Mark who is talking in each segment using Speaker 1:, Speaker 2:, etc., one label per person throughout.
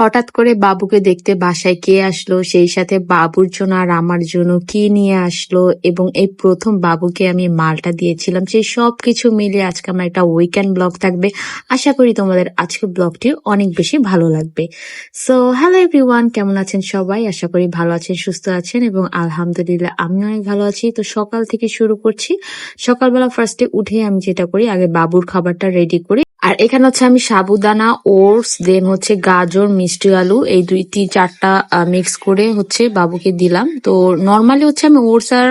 Speaker 1: হঠাৎ করে বাবুকে দেখতে বাসায় কে আসলো, সেই সাথে বাবুর জন্য আর আমার জন্য কি নিয়ে আসলো, এবং এই প্রথম বাবুকে আমি মালটা দিয়েছিলাম, সেই সবকিছু মিলিয়ে আজকে আমার একটা উইকেন্ড ব্লগ থাকবে। আশা করি তোমাদের আজকের ব্লগটি অনেক বেশি ভালো লাগবে। সো হ্যালো এভরিওয়ান, কেমন আছেন সবাই? আশা করি ভালো আছেন, সুস্থ আছেন, এবং আলহামদুলিল্লাহ আমি অনেক ভালো আছি। তো সকাল থেকে শুরু করছি। সকালবেলা ফার্স্টে উঠে আমি যেটা করি, আগে বাবুর খাবারটা রেডি করি। আর এখানে হচ্ছে আমি সাবুদানা, ওটস, দেন হচ্ছে গাজর, মিষ্টি আলু, এই 2-3-4টা মিক্স করে হচ্ছে বাবুকে দিলাম। তো নর্মালি হচ্ছে আমি ওটস আর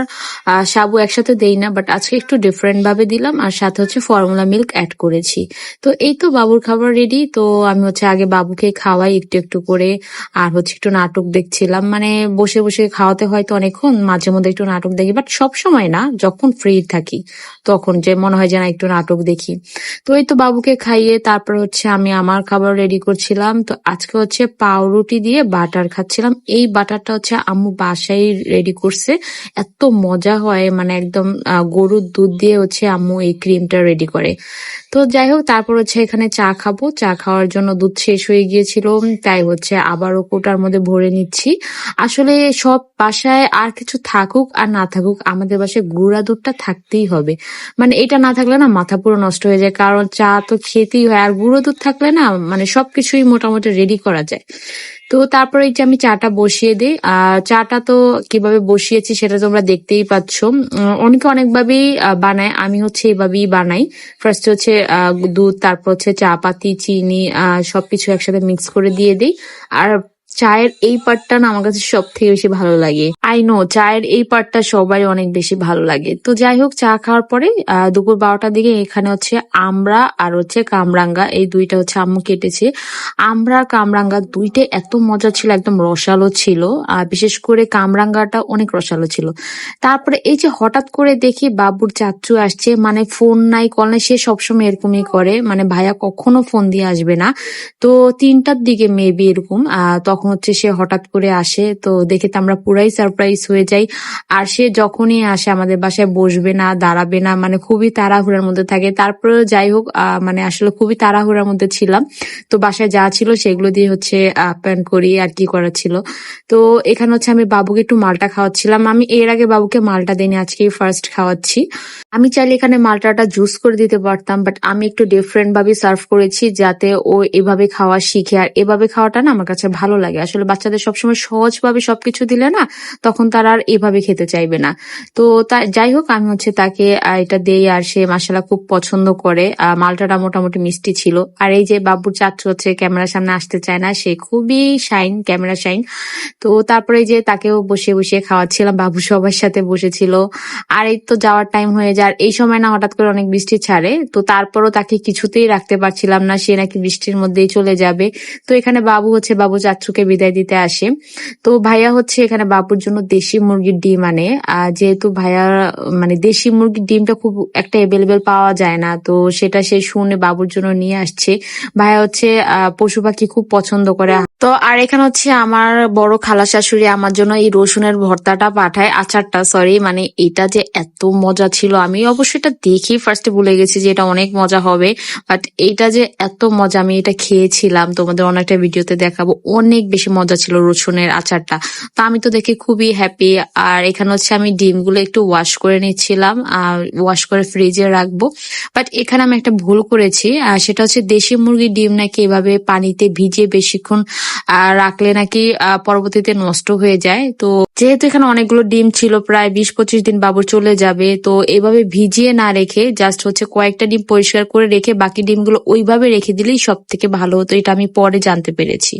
Speaker 1: সাবু একসাথে দেই না, বাট আজকে একটু ডিফারেন্ট ভাবে দিলাম, আর সাথে হচ্ছে ফর্মুলা মিল্ক অ্যাড করেছি। তো এই তো বাবুর খাবার রেডি। তো আমি হচ্ছে আগে বাবুকে খাওয়াই একটু একটু করে, আর হচ্ছে একটু নাটক দেখছিলাম। মানে বসে বসে খাওয়াতে হয়তো অনেকক্ষণ, মাঝে মধ্যে একটু নাটক দেখি, বাট সব সময় না, যখন ফ্রি থাকি তখন যে মনে হয় যে না একটু নাটক দেখি। তো এই তো বাবুকে খাইয়ে তারপর হচ্ছে আমি আমার খাবার রেডি করছিলাম। তো আজকে হচ্ছে পাউরুটি দিয়ে বাটার খাচ্ছিলাম। এই বাটারটা হচ্ছে আম্মু বাসায় রেডি করছে, এত মজা হয়, মানে একদম গরুর দুধ দিয়ে হচ্ছে আম্মু এই ক্রিমটা রেডি করে। তো যাই হোক, তারপর হচ্ছে এখানে চা খাবো। চা খাওয়ার জন্য দুধ শেষ হয়ে গিয়েছিল, তাই হচ্ছে আবারও কোটার মধ্যে ভরে নিচ্ছি। আসলে সব বাসায় আর কিছু থাকুক আর না থাকুক, আমাদের বাসায় গুঁড়া দুধটা থাকতেই হবে। মানে এটা না থাকলে না মাথা পুরো নষ্ট হয়ে যায়, কারণ চা তো খেতেই হয়, আর গুঁড়ো দুধ থাকলে না মানে সবকিছুই মোটামুটি রেডি করা যায়। তো তারপরে এই যে আমি চাটা বসিয়ে দিই। চাটা তো কিভাবে বসিয়েছি সেটা তোমরা দেখতেই পাচ্ছ। অনেকে অনেকভাবেই বানায়, আমি হচ্ছে এইভাবেই বানাই। ফার্স্ট হচ্ছে দুধ, তারপর হচ্ছে চা পাতি, চিনি, সবকিছু একসাথে মিক্স করে দিয়ে দিই। আর চায়ের এই পার্টটা না আমার কাছে সব থেকে বেশি ভালো লাগে। আই নো চায়ের এই পার্টটা সবাই অনেক বেশি ভালো লাগে। তো যাই হোক, চা খাওয়ার পরে দুপুর 12টার দিকে এখানে হচ্ছে আমড়া আর হচ্ছে কামরাঙ্গা, এই দুইটা হচ্ছে আম্মু কেটেছে। আমড়া আর কামরাঙ্গা দুইটা এত মজা ছিল, একদম রসালো ছিল। বিশেষ করে কামরাঙ্গাটা অনেক রসালো ছিল। তারপরে এই যে হঠাৎ করে দেখি বাবুর চাচ্চু আসছে, মানে ফোন নাই কল নাই, সে সবসময় এরকমই করে, মানে ভাইয়া কখনো ফোন দিয়ে আসবে না। তো 3টার দিকে মেবি এরকম তখন হচ্ছে সে হঠাৎ করে আসে। তো দেখে তো আমরা পুরাই সারপ্রাইজ হয়ে যাই। আর সে যখনই আসে আমাদের বাসায় বসবে না, দাঁড়াবে না, মানে খুবই তাড়াহুড়ার মধ্যে থাকে। তারপরে যাই হোক, মানে আসলে খুবই তাড়াহুড়ার মধ্যে ছিলাম। তো বাসায় যা ছিল সেগুলো দিয়ে হচ্ছে আপ্যায়ন করি আর কি করার ছিল। তো এখানে হচ্ছে আমি বাবুকে একটু মালটা খাওয়াচ্ছিলাম। আমি এর আগে বাবুকে মালটা দিইনি, আজকেই ফার্স্ট খাওয়াচ্ছি। আমি চাইলে এখানে মালটাটা জুস করে দিতে পারতাম, বাট আমি একটু ডিফারেন্ট ভাবে সার্ভ করেছি, যাতে ও এভাবে খাওয়া শিখে। আর এভাবে খাওয়াটা না আমার কাছে ভালো লাগে। আসলে বাচ্চাদের সবসময় সহজভাবে সবকিছু দিলে না, তখন তারা আর এভাবে খেতে চাইবে না। তো যাই হোক, আমি হচ্ছে তাকে এটা দেই, আর সে মাশাআল্লাহ খুব পছন্দ করে। মালটাটা মোটামুটি মিষ্টি ছিল। আর এই যে বাবুর চাচ্চু হচ্ছে ক্যামেরার সামনে আসতে চায় না, সে খুবই শাইন, ক্যামেরা শাইন। তো তারপরে যে তাকেও বসিয়ে বসিয়ে খাওয়াচ্ছিলাম, বাবু সবার সাথে বসেছিল। আর এই তো যাওয়ার টাইম হয়ে যায়, আর এই সময় না হঠাৎ করে অনেক বৃষ্টি ছাড়ে। তো তারপরও তাকে কিছুতেই রাখতে পারছিলাম না, সে নাকি বৃষ্টির মধ্যেই চলে যাবে। তো এখানে বাবু হচ্ছে বাবু চাচ্চুকে বিদায় দিতে আসে। তো ভাইয়া হচ্ছে এখানে বাবুর জন্য দেশি মুরগির ডিম আনে। যেহেতু ভাইয়া মানে দেশি মুরগির ডিমটা খুব একটা অ্যাভেলেবেল পাওয়া যায় না, তো সেটা সে শুনে বাবুর জন্য নিয়ে আসছে। ভাইয়া হচ্ছে পশু পাখি খুব পছন্দ করে। তো আর এখানে হচ্ছে আমার বড় খালা শাশুড়ি আমার জন্য এই রসুনের ভর্তাটা পাঠায়, আচারটা সরি, মানে এটা যে এত মজা ছিল, আমি অবশ্যই এটা দেখি ফার্স্টে ভুলে গেছি যে এটা অনেক মজা হবে, বাট এইটা যে এত মজা, আমি এটা খেয়েছিলাম, তোমাদের অনেকটা ভিডিওতে দেখাবো, অনেক বেশি মজা ছিল রসুনের আচারটা। তো আমি তো দেখে খুবই হ্যাপি। আর এখানে হচ্ছে আমি ডিমগুলো একটু ওয়াশ করে নিচ্ছিলাম, ওয়াশ করে ফ্রিজে রাখবো। বাট এখানে আমি একটা ভুল করেছি, সেটা হচ্ছে দেশি মুরগির ডিম নাকি এভাবে পানিতে ভিজিয়ে বেশিক্ষণ রাখলে নাকি পরবর্তীতে নষ্ট হয়ে যায়। তো যেহেতু এখানে অনেকগুলো ডিম ছিল, প্রায় 20-25 দিন বাবুর চলে যাবে, তো এভাবে ভিজিয়ে না রেখে জাস্ট হচ্ছে কয়েকটা ডিম পরিষ্কার করে রেখে বাকি ডিমগুলো ওইভাবে রেখে দিলেই সব থেকে ভালো হতো, এটা আমি পরে জানতে পেরেছি।